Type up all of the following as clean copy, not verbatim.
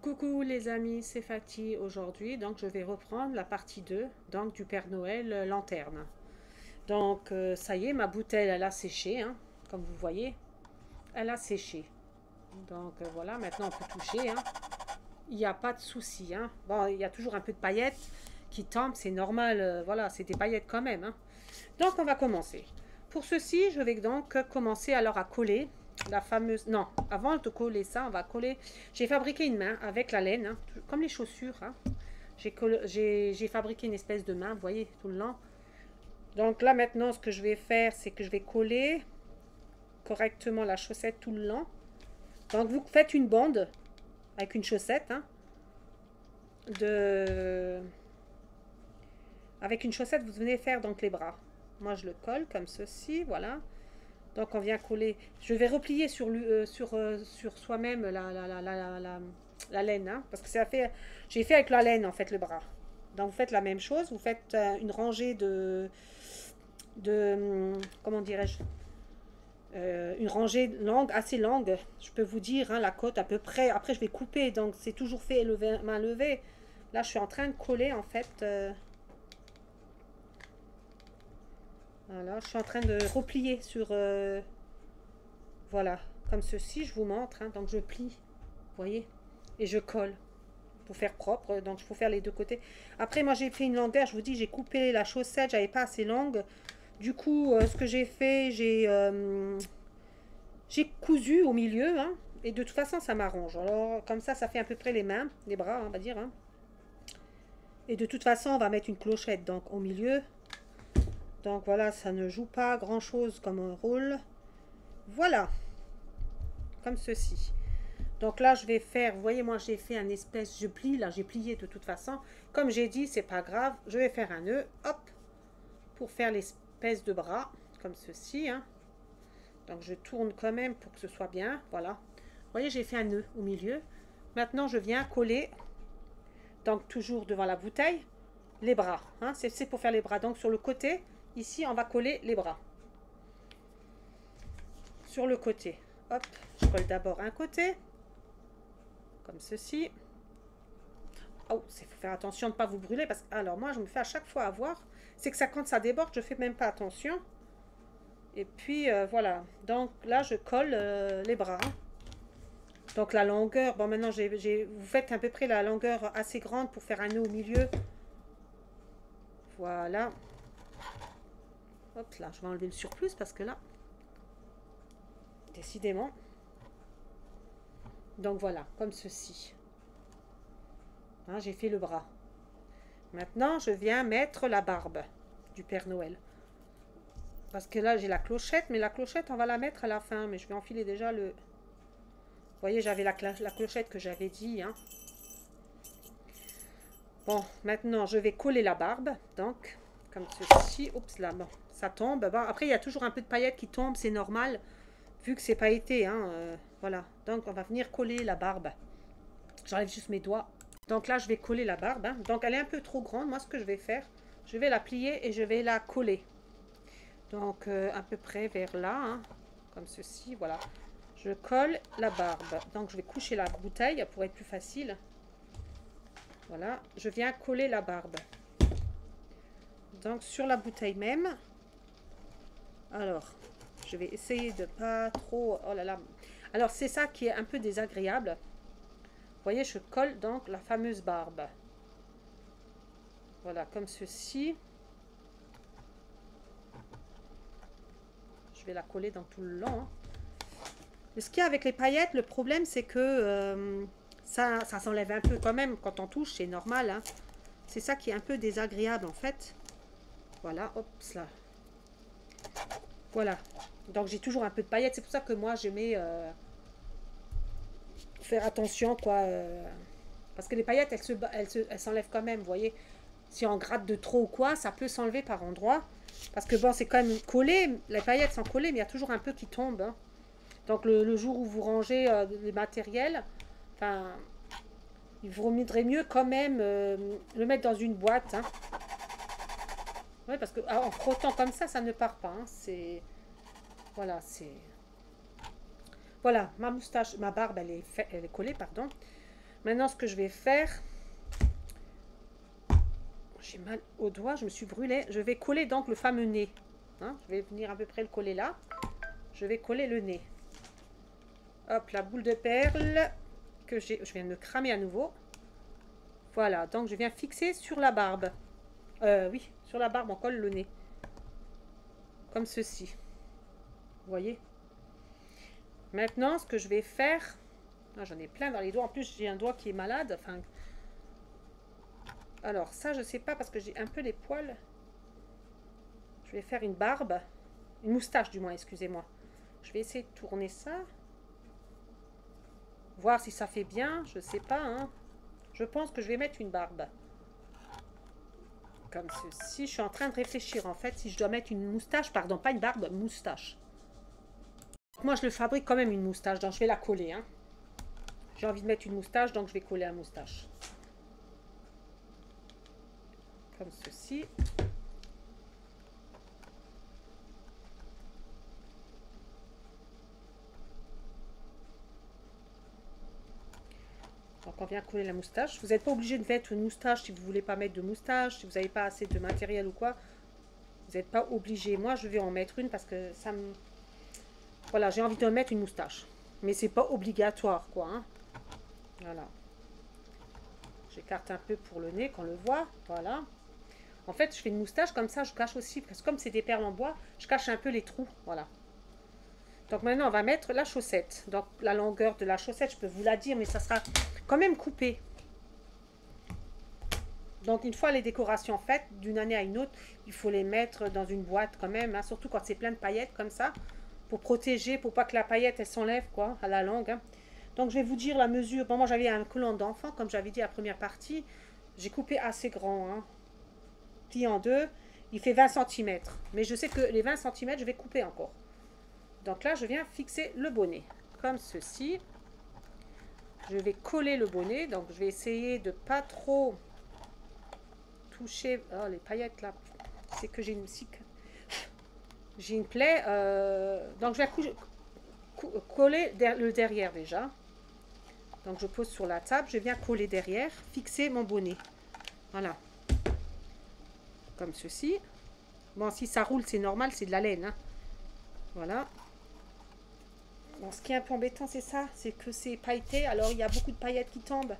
Coucou les amis, c'est Fatih aujourd'hui. Donc je vais reprendre la partie 2 donc, du Père Noël lanterne. Donc ça y est, ma bouteille elle a séché, hein, comme vous voyez. Elle a séché. Donc voilà, maintenant on peut toucher. Hein. Il n'y a pas de souci. Hein. Bon, il y a toujours un peu de paillettes qui tombent, c'est normal. Voilà, c'est des paillettes quand même. Hein. Donc on va commencer. Pour ceci, je vais donc commencer alors à coller la fameuse... Non, avant de coller ça, on va coller... J'ai fabriqué une main avec la laine, hein, comme les chaussures. Hein. J'ai fabriqué une espèce de main, vous voyez, tout le long. Donc là maintenant, ce que je vais faire, c'est que je vais coller correctement la chaussette tout le long. Donc vous faites une bande avec une chaussette, hein, de... Avec une chaussette, vous venez faire donc les bras. Moi, je le colle comme ceci, voilà. Donc, on vient coller. Je vais replier sur soi-même la laine, hein, parce que j'ai fait avec la laine, en fait, le bras. Donc, vous faites la même chose. Vous faites une rangée comment dirais-je, une rangée longue, assez longue. Je peux vous dire, hein, la côte à peu près. Après, je vais couper, donc c'est toujours fait main levée. Là, je suis en train de coller, en fait... voilà, je suis en train de replier sur... voilà, comme ceci, je vous montre. Hein, donc je plie, vous voyez, et je colle pour faire propre. Donc il faut faire les deux côtés. Après, moi j'ai fait une longueur, je vous dis, j'ai coupé la chaussette, j'avais pas assez longue. Du coup, ce que j'ai fait, j'ai cousu au milieu. Hein, et de toute façon, ça m'arrange. Alors, comme ça fait à peu près les mains, les bras, hein, on va dire. Hein. Et de toute façon, on va mettre une clochette donc au milieu. Donc voilà, ça ne joue pas grand chose comme un rôle. Voilà, comme ceci. Donc là, je vais faire, vous voyez, moi j'ai fait un espèce, je plie, là j'ai plié de toute façon. Comme j'ai dit, c'est pas grave, je vais faire un nœud, hop, pour faire l'espèce de bras, comme ceci. Hein. Donc je tourne quand même pour que ce soit bien, voilà. Vous voyez, j'ai fait un nœud au milieu. Maintenant, je viens coller, donc toujours devant la bouteille, les bras. Hein. C'est pour faire les bras. Donc sur le côté, ici, on va coller les bras. Sur le côté. Hop, je colle d'abord un côté, comme ceci. Oh, il faut faire attention de ne pas vous brûler, parce que, alors moi, je me fais à chaque fois avoir, c'est que ça, quand ça déborde, je fais même pas attention. Et puis, voilà. Donc là, je colle les bras. Donc la longueur, bon maintenant, vous faites à peu près la longueur assez grande pour faire un nœud au milieu. Voilà. Hop là, je vais enlever le surplus, parce que là, décidément. Donc voilà, comme ceci. Hein, j'ai fait le bras. Maintenant, je viens mettre la barbe du Père Noël. Parce que là, j'ai la clochette, mais la clochette, on va la mettre à la fin. Mais je vais enfiler déjà le... Vous voyez, j'avais la clochette que j'avais dit. Hein. Bon, maintenant, je vais coller la barbe. Donc, comme ceci. Oups, là, bon, ça tombe. Bon, après, il y a toujours un peu de paillettes qui tombent, c'est normal. Vu que c'est pailleté, hein. Voilà. Donc, on va venir coller la barbe. J'enlève juste mes doigts. Donc là, je vais coller la barbe. Hein. Donc, elle est un peu trop grande. Moi, ce que je vais faire, je vais la plier et je vais la coller. Donc, à peu près vers là, hein, comme ceci, voilà. Je colle la barbe. Donc, je vais coucher la bouteille pour être plus facile. Voilà, je viens coller la barbe. Donc, sur la bouteille même. Alors, je vais essayer de pas trop... Oh là là. Alors, c'est ça qui est un peu désagréable. Vous voyez, je colle donc la fameuse barbe. Voilà, comme ceci. Je vais la coller dans tout le long. Hein. Ce qu'il y a avec les paillettes, le problème, c'est que ça s'enlève un peu quand même. Quand on touche, c'est normal. Hein. C'est ça qui est un peu désagréable, en fait. Voilà, hop, là. Voilà. Donc, j'ai toujours un peu de paillettes. C'est pour ça que moi, j'aimais faire attention, quoi. Parce que les paillettes, elles s'enlèvent quand même, vous voyez. Si on gratte de trop ou quoi, ça peut s'enlever par endroits. Parce que, bon, c'est quand même collé. Les paillettes sont collées, mais il y a toujours un peu qui tombe. Hein. Donc le jour où vous rangez les matériels, enfin, il vous vaudrait mieux quand même le mettre dans une boîte. Hein. Ouais, parce que en frottant comme ça ne part pas. Hein. C'est voilà, c'est voilà, ma moustache, ma barbe, elle est collée, pardon. Maintenant, ce que je vais faire, j'ai mal au doigt, je me suis brûlée. Je vais coller donc le fameux nez. Hein, je vais venir à peu près le coller là. Je vais coller le nez. Hop, la boule de perles que je viens de me cramer à nouveau. Voilà, donc je viens fixer sur la barbe. Oui, sur la barbe, on colle le nez. Comme ceci. Vous voyez? Maintenant, ce que je vais faire... Ah, j'en ai plein dans les doigts. En plus, j'ai un doigt qui est malade. Enfin... Alors, ça, je sais pas parce que j'ai un peu les poils. Je vais faire une barbe. Une moustache, du moins, excusez-moi. Je vais essayer de tourner ça. Voir si ça fait bien. Je sais pas, hein. Je pense que je vais mettre une barbe. Comme ceci. Je suis en train de réfléchir, en fait, si je dois mettre une moustache. Pardon, pas une barbe, moustache. Moi, je le fabrique quand même une moustache, donc je vais la coller. Hein. J'ai envie de mettre une moustache, donc je vais coller la moustache. Comme ceci. Donc on vient coller la moustache. Vous n'êtes pas obligé de mettre une moustache si vous ne voulez pas mettre de moustache, si vous n'avez pas assez de matériel ou quoi. Vous n'êtes pas obligé. Moi, je vais en mettre une parce que ça me... Voilà, j'ai envie de mettre une moustache. Mais c'est pas obligatoire, quoi. Hein. Voilà. J'écarte un peu pour le nez, qu'on le voit. Voilà. En fait, je fais une moustache, comme ça, je cache aussi. Parce que comme c'est des perles en bois, je cache un peu les trous. Voilà. Donc maintenant, on va mettre la chaussette. Donc la longueur de la chaussette, je peux vous la dire, mais ça sera quand même coupé. Donc une fois les décorations faites, d'une année à une autre, il faut les mettre dans une boîte quand même. Hein, surtout quand c'est plein de paillettes comme ça. Pour protéger, pour pas que la paillette, elle s'enlève quoi, à la longue. Hein. Donc je vais vous dire la mesure. Bon, moi j'avais un collant d'enfant, comme j'avais dit à la première partie. J'ai coupé assez grand. Hein. Plié en deux. Il fait 20 cm. Mais je sais que les 20 cm, je vais couper encore. Donc là, je viens fixer le bonnet. Comme ceci. Je vais coller le bonnet. Donc je vais essayer de pas trop toucher... Oh, les paillettes là. C'est que j'ai une J'ai une plaie. Donc je vais coller le derrière déjà. Donc je pose sur la table. Je viens coller derrière. Fixer mon bonnet. Voilà. Comme ceci. Bon, si ça roule, c'est normal. C'est de la laine. Hein. Voilà. Bon, ce qui est un peu embêtant, c'est ça, c'est que c'est pailleté, alors il y a beaucoup de paillettes qui tombent.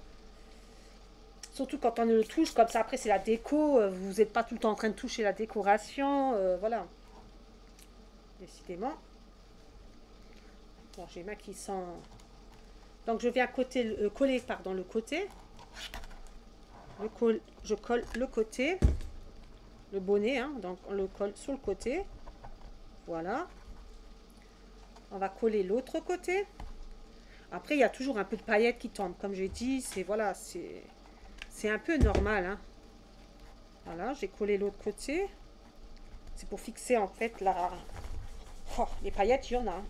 Surtout quand on le touche, comme ça, après c'est la déco, vous n'êtes pas tout le temps en train de toucher la décoration, voilà. Décidément. Bon, j'ai ma qui sent... Donc je viens coller pardon, le côté. Je colle le côté, le bonnet, hein, donc on le colle sur le côté. Voilà. On va coller l'autre côté. Après, il y a toujours un peu de paillettes qui tombent. Comme j'ai dit, c'est voilà, c'est un peu normal. Hein. Voilà, j'ai collé l'autre côté. C'est pour fixer en fait la... Oh, les paillettes, il y en a. Hein.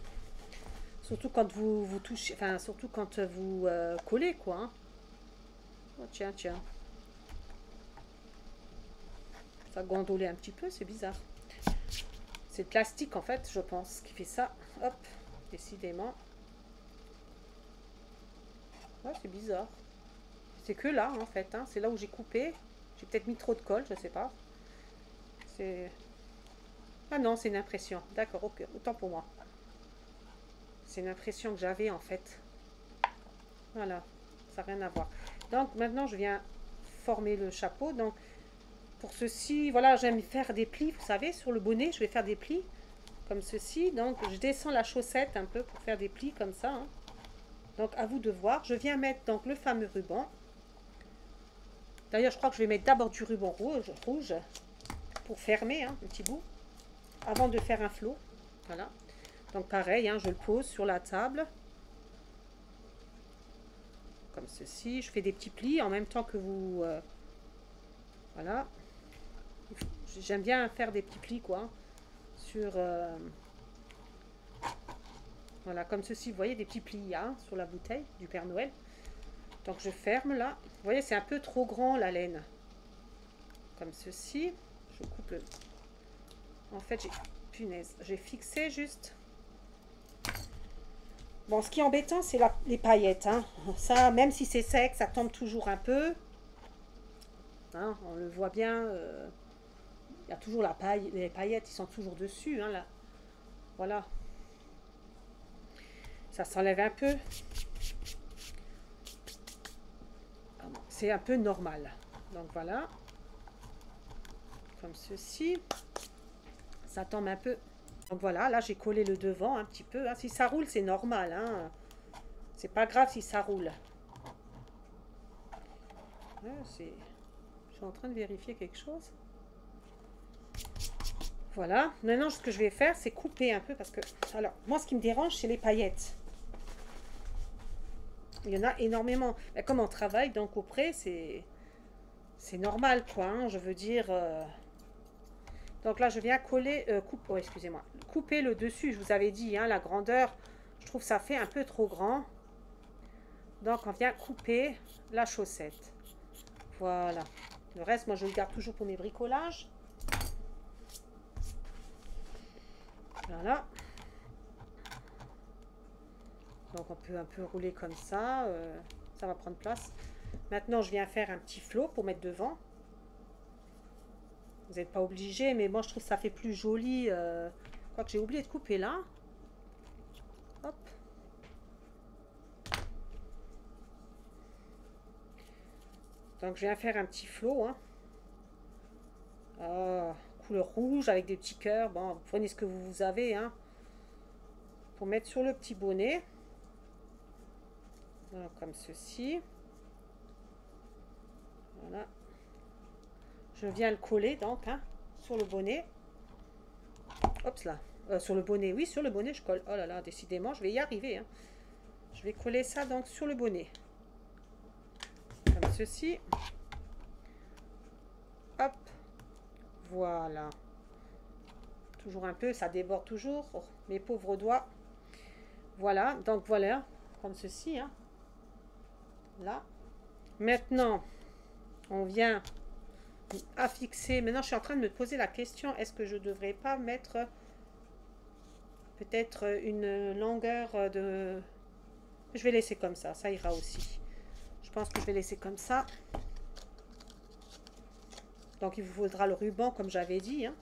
Surtout quand vous touchez, enfin surtout quand vous collez quoi. Hein. Oh, tiens, tiens. Ça gondolait un petit peu, c'est bizarre. C'est le plastique en fait, je pense, qui fait ça. Hop, décidément. Ouais, c'est bizarre. C'est que là, en fait. Hein. C'est là où j'ai coupé. J'ai peut-être mis trop de colle, je sais pas. C'est... Ah non, c'est une impression. D'accord, ok. Autant pour moi. C'est une impression que j'avais, en fait. Voilà. Ça n'a rien à voir. Donc, maintenant, je viens former le chapeau. Donc, pour ceci, voilà, j'aime faire des plis. Vous savez, sur le bonnet, je vais faire des plis. Comme ceci. Donc, je descends la chaussette un peu pour faire des plis comme ça. Hein. Donc, à vous de voir. Je viens mettre donc le fameux ruban. D'ailleurs, je crois que je vais mettre d'abord du ruban rouge pour fermer hein, un petit bout avant de faire un flot. Voilà. Donc, pareil, hein, je le pose sur la table. Comme ceci. Je fais des petits plis en même temps que vous... voilà. J'aime bien faire des petits plis, quoi. Sur... voilà, comme ceci. Vous voyez, des petits plis hein, sur la bouteille du Père Noël. Donc je ferme là. Vous voyez, c'est un peu trop grand la laine. Comme ceci. Je coupe le... En fait, j'ai... Punaise. J'ai fixé juste. Bon, ce qui est embêtant, c'est les paillettes, hein. Ça, même si c'est sec, ça tombe toujours un peu. Hein, on le voit bien. Il y a toujours la paille, les paillettes, ils sont toujours dessus, hein, là. Voilà. Ça s'enlève un peu. C'est un peu normal. Donc voilà. Comme ceci. Ça tombe un peu. Donc voilà, là j'ai collé le devant un petit peu. Hein. Si ça roule, c'est normal. Hein. C'est pas grave si ça roule. Ouais, je suis en train de vérifier quelque chose. Voilà. Maintenant, ce que je vais faire, c'est couper un peu parce que... Alors, moi, ce qui me dérange, c'est les paillettes. Il y en a énormément. Mais comme on travaille donc auprès, c'est normal, quoi. Hein. Je veux dire... Donc là, je viens coller... oh, excusez-moi. Couper le dessus, je vous avais dit, hein, la grandeur. Je trouve que ça fait un peu trop grand. Donc, on vient couper la chaussette. Voilà. Le reste, moi, je le garde toujours pour mes bricolages. Voilà. Donc, on peut un peu rouler comme ça. Ça va prendre place. Maintenant, je viens faire un petit flot pour mettre devant. Vous n'êtes pas obligé, mais moi, je trouve que ça fait plus joli. Quoique j'ai oublié de couper là. Hop. Donc, je viens faire un petit flot. Hein. Couleur rouge avec des petits cœurs. Bon, vous prenez ce que vous avez. Hein, pour mettre sur le petit bonnet. Voilà, comme ceci. Voilà. Je viens le coller donc hein, sur le bonnet. Hop là. Sur le bonnet, oui, sur le bonnet, je colle. Oh là là, décidément, je vais y arriver. Hein. Je vais coller ça donc sur le bonnet. Comme ceci. Hop. Voilà. Toujours un peu, ça déborde toujours. Oh, mes pauvres doigts. Voilà, donc voilà, comme ceci. Hein. Là. Maintenant, on vient à fixer. Maintenant, je suis en train de me poser la question, est-ce que je ne devrais pas mettre peut-être une longueur de... Je vais laisser comme ça ira aussi. Je pense que je vais laisser comme ça. Donc, il vous faudra le ruban, comme j'avais dit. Hein.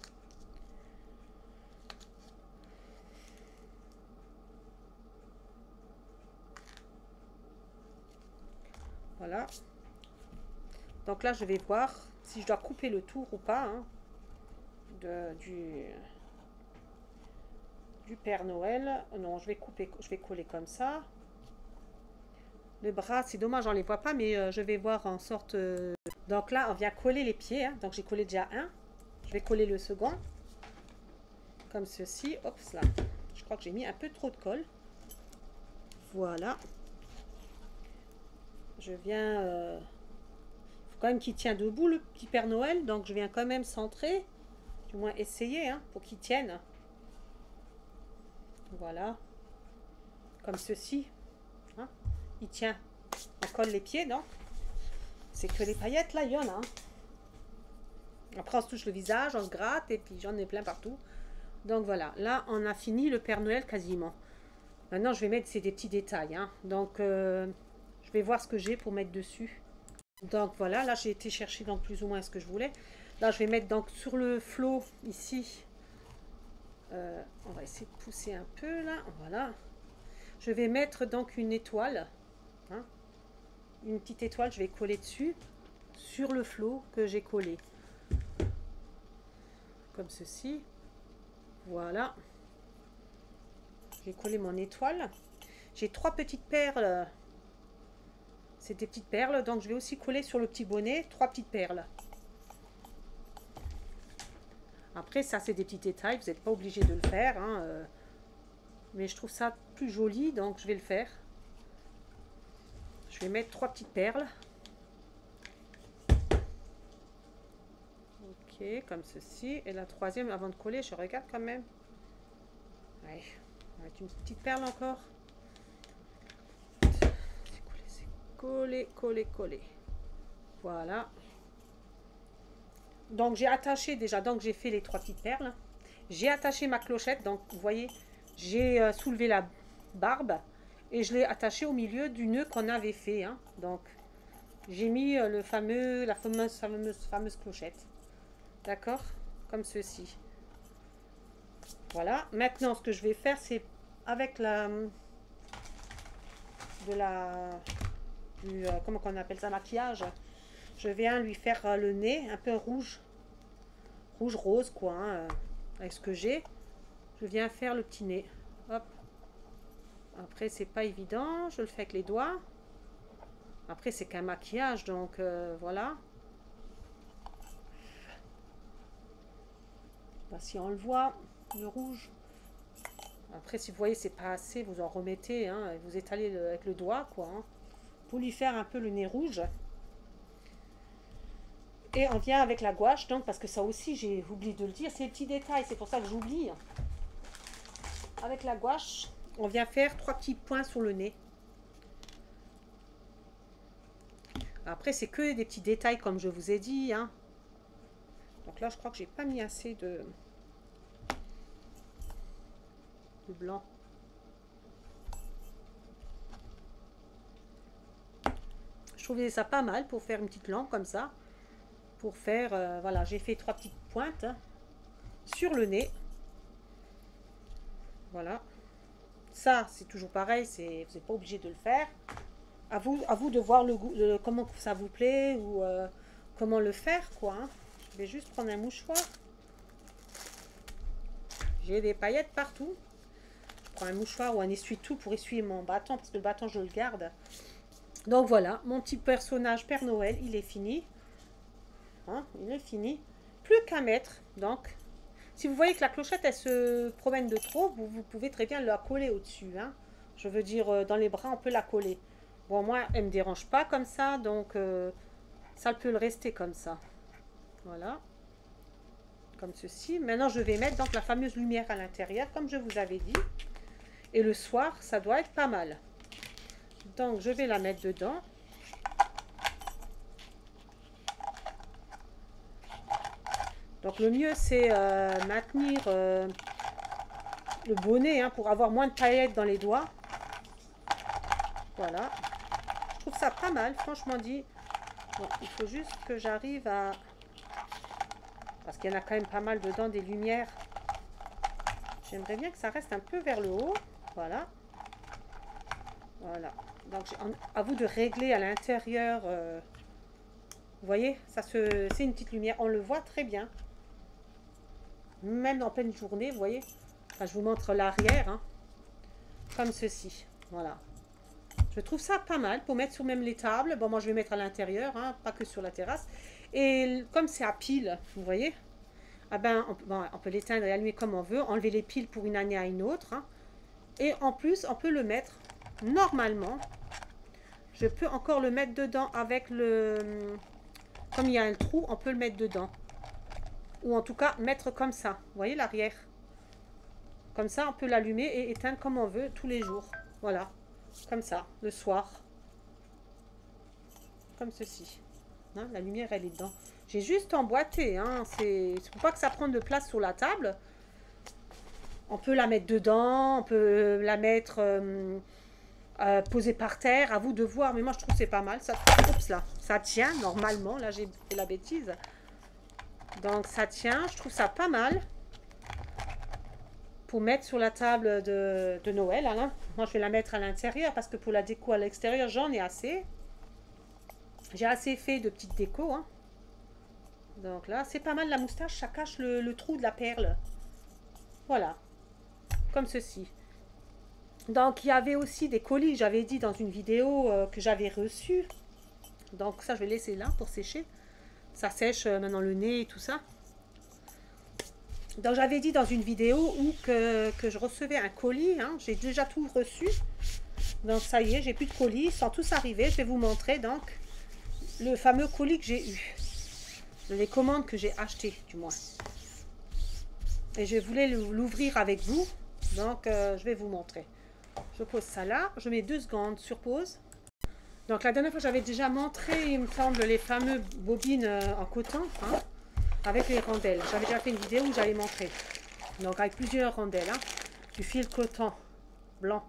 Voilà. Donc là, je vais voir si je dois couper le tour ou pas hein, du Père Noël. Non, je vais couper, je vais coller comme ça. Le bras, c'est dommage, on ne les voit pas, mais je vais voir en sorte... Donc là, on vient coller les pieds. Hein. Donc j'ai collé déjà un. Je vais coller le second. Comme ceci. Hop là. Je crois que j'ai mis un peu trop de colle. Voilà. Je viens... faut quand même qu'il tient debout, le petit Père Noël. Donc je viens quand même centrer. Du moins essayer, hein, pour qu'il tienne. Voilà. Comme ceci. Hein. Il tient. On colle les pieds, donc. C'est que les paillettes, là, il y en a. Hein. Après, on se touche le visage, on se gratte, et puis j'en ai plein partout. Donc voilà, là, on a fini le Père Noël quasiment. Maintenant, je vais mettre, c'est des petits détails. Hein. Donc, je vais voir ce que j'ai pour mettre dessus. Donc voilà, là, j'ai été chercher donc plus ou moins ce que je voulais. Là, je vais mettre donc sur le flot, ici. On va essayer de pousser un peu, là. Voilà. Je vais mettre donc une étoile. Hein. Une petite étoile, je vais coller dessus. Sur le flot que j'ai collé. Comme ceci. Voilà. J'ai collé mon étoile. J'ai 3 petites perles. C'est des petites perles. Donc je vais aussi coller sur le petit bonnet 3 petites perles. Après ça c'est des petits détails. Vous n'êtes pas obligé de le faire. Hein, mais je trouve ça plus joli. Donc je vais le faire. Je vais mettre 3 petites perles. Ok, comme ceci. Et la troisième, avant de coller, je regarde quand même. Ouais, on va mettre une petite perle encore. C'est coller, coller, coller. Voilà. Donc j'ai attaché déjà, donc j'ai fait les 3 petites perles. J'ai attaché ma clochette, donc vous voyez, j'ai soulevé la barbe. Et je l'ai attaché au milieu du nœud qu'on avait fait, hein. Donc, j'ai mis la fameuse clochette. D'accord? Comme ceci. Voilà. Maintenant, ce que je vais faire, c'est avec comment on appelle ça, maquillage. Je viens lui faire le nez un peu rouge. Rouge-rose, quoi, hein, avec ce que j'ai. Je viens faire le petit nez. Hop. Après, c'est pas évident. Je le fais avec les doigts. Après, c'est qu'un maquillage, donc voilà. Bah, si on le voit, le rouge. Après, si vous voyez, c'est pas assez, vous en remettez, hein, et vous étalez avec le doigt, quoi, hein, pour lui faire un peu le nez rouge. Et on vient avec la gouache, donc, parce que ça aussi, j'ai oublié de le dire, c'est les petits détails, c'est pour ça que j'oublie. Avec la gouache, on vient faire 3 petits points sur le nez. Après, c'est que des petits détails, comme je vous ai dit, hein. Donc là, je crois que j'ai pas mis assez de blanc. Je trouvais ça pas mal pour faire une petite lampe comme ça. Pour faire, voilà, j'ai fait 3 petites pointes, hein, sur le nez. Voilà. Ça, c'est toujours pareil, vous n'êtes pas obligé de le faire. À vous de voir comment ça vous plaît ou comment le faire, quoi, hein. Je vais juste prendre un mouchoir. J'ai des paillettes partout. Je prends un mouchoir ou un essuie-tout pour essuyer mon bâton, parce que le bâton, je le garde. Donc voilà, mon petit personnage Père Noël, il est fini. Hein, il est fini. Plus qu'à mettre, donc. Si vous voyez que la clochette, elle se promène de trop, vous pouvez très bien la coller au-dessus, hein. Je veux dire, dans les bras, on peut la coller. Bon, moi, elle ne me dérange pas comme ça, donc ça peut le rester comme ça. Voilà. Comme ceci. Maintenant, je vais mettre donc la fameuse lumière à l'intérieur, comme je vous avais dit. Et le soir, ça doit être pas mal. Donc, je vais la mettre dedans. Donc, le mieux, c'est maintenir le bonnet, hein, pour avoir moins de paillettes dans les doigts. Voilà. Je trouve ça pas mal, franchement dit. Bon, il faut juste que j'arrive à... Parce qu'il y en a quand même pas mal dedans, des lumières. J'aimerais bien que ça reste un peu vers le haut. Voilà. Voilà. Donc, à vous de régler à l'intérieur. Vous voyez, c'est une petite lumière. On le voit très bien. Même en pleine journée, vous voyez. Enfin, je vous montre l'arrière, hein, comme ceci. Voilà. Je trouve ça pas mal pour mettre sur même les tables. Bon, moi, je vais mettre à l'intérieur, hein, pas que sur la terrasse. Et comme c'est à pile, vous voyez, ah ben, on peut l'éteindre et allumer comme on veut. Enlever les piles pour une année à une autre, hein. Et en plus, on peut le mettre normalement. Je peux encore le mettre dedans avec le... Comme il y a un trou, on peut le mettre dedans. Ou en tout cas, mettre comme ça. Vous voyez l'arrière? Comme ça, on peut l'allumer et éteindre comme on veut tous les jours. Voilà. Comme ça, le soir. Comme ceci. Hein, la lumière, elle est dedans. J'ai juste emboîté. Hein, c'est pour pas que ça prenne de place sur la table. On peut la mettre dedans. On peut la mettre posée par terre. À vous de voir. Mais moi, je trouve que c'est pas mal. Ça, oups, là, ça tient normalement. Là, j'ai fait la bêtise. Donc, ça tient. Je trouve ça pas mal. Pour mettre sur la table de Noël. Hein. Moi, je vais la mettre à l'intérieur parce que pour la déco à l'extérieur, j'en ai assez. J'ai assez fait de petites décos. Hein. Donc là, c'est pas mal la moustache. Ça cache le trou de la perle. Voilà. Comme ceci. Donc, il y avait aussi des colis, j'avais dit dans une vidéo que j'avais reçu. Donc, ça, je vais laisser là pour sécher. Ça sèche maintenant le nez et tout ça. Donc, j'avais dit dans une vidéo que je recevais un colis. Hein. J'ai déjà tout reçu. Donc, ça y est, j'ai plus de colis. Ils sont tous arrivés. Je vais vous montrer, donc, le fameux colis que j'ai eu. Les commandes que j'ai achetées, du moins. Et je voulais l'ouvrir avec vous. Donc, je vais vous montrer. Je pose ça là. Je mets 2 secondes sur pause. Donc, la dernière fois, j'avais déjà montré, il me semble, les fameux bobines en coton. Hein, avec les rondelles. J'avais déjà fait une vidéo où j'avais montré. Donc, avec plusieurs rondelles. Hein, du fil coton blanc.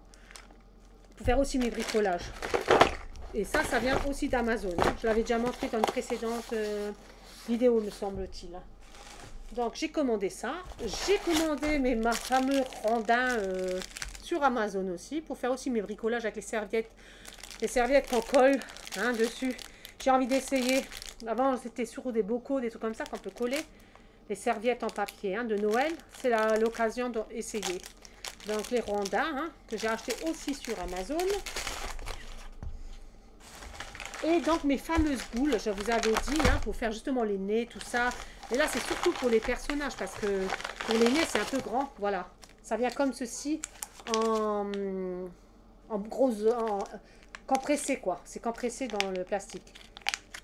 pour faire aussi mes bricolages. Et ça vient aussi d'Amazon. Je l'avais déjà montré dans une précédente vidéo, me semble-t-il. Donc, j'ai commandé ça. J'ai commandé ma fameux rondin sur Amazon aussi, pour faire aussi mes bricolages avec les serviettes qu'on colle dessus. J'ai envie d'essayer. Avant, c'était sur des bocaux, des trucs comme ça qu'on peut coller. Les serviettes en papier de Noël. C'est l'occasion d'essayer. Donc, les rondins que j'ai acheté aussi sur Amazon. Et donc, mes fameuses boules, je vous avais dit, pour faire justement les nez, tout ça. Et là, c'est surtout pour les personnages, parce que pour les nez, c'est un peu grand. Voilà. Ça vient comme ceci, en compressé, quoi. C'est compressé dans le plastique.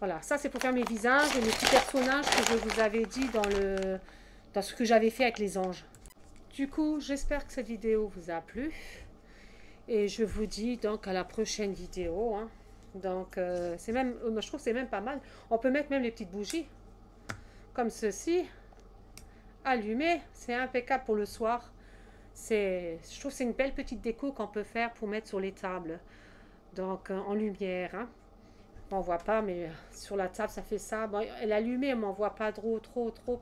Voilà. Ça, c'est pour faire mes visages et mes petits personnages que je vous avais dit dans ce que j'avais fait avec les anges. Du coup, j'espère que cette vidéo vous a plu. Et je vous dis donc à la prochaine vidéo. Donc, je trouve que c'est même pas mal. On peut mettre même les petites bougies, comme ceci, allumées. C'est impeccable pour le soir. Je trouve que c'est une belle petite déco qu'on peut faire pour mettre sur les tables. Donc, en lumière. On ne voit pas, mais sur la table, ça fait ça. Bon, l'allumée, on ne m'en voit pas trop,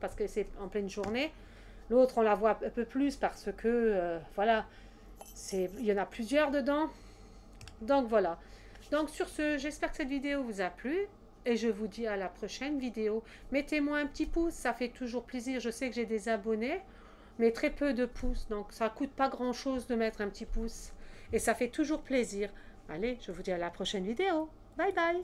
parce que c'est en pleine journée. L'autre, on la voit un peu plus parce que, voilà, il y en a plusieurs dedans. Donc, voilà. Donc sur ce, j'espère que cette vidéo vous a plu et je vous dis à la prochaine vidéo. Mettez-moi un petit pouce, ça fait toujours plaisir. Je sais que j'ai des abonnés, mais très peu de pouces. Donc ça coûte pas grand-chose de mettre un petit pouce et ça fait toujours plaisir. Allez, je vous dis à la prochaine vidéo. Bye bye.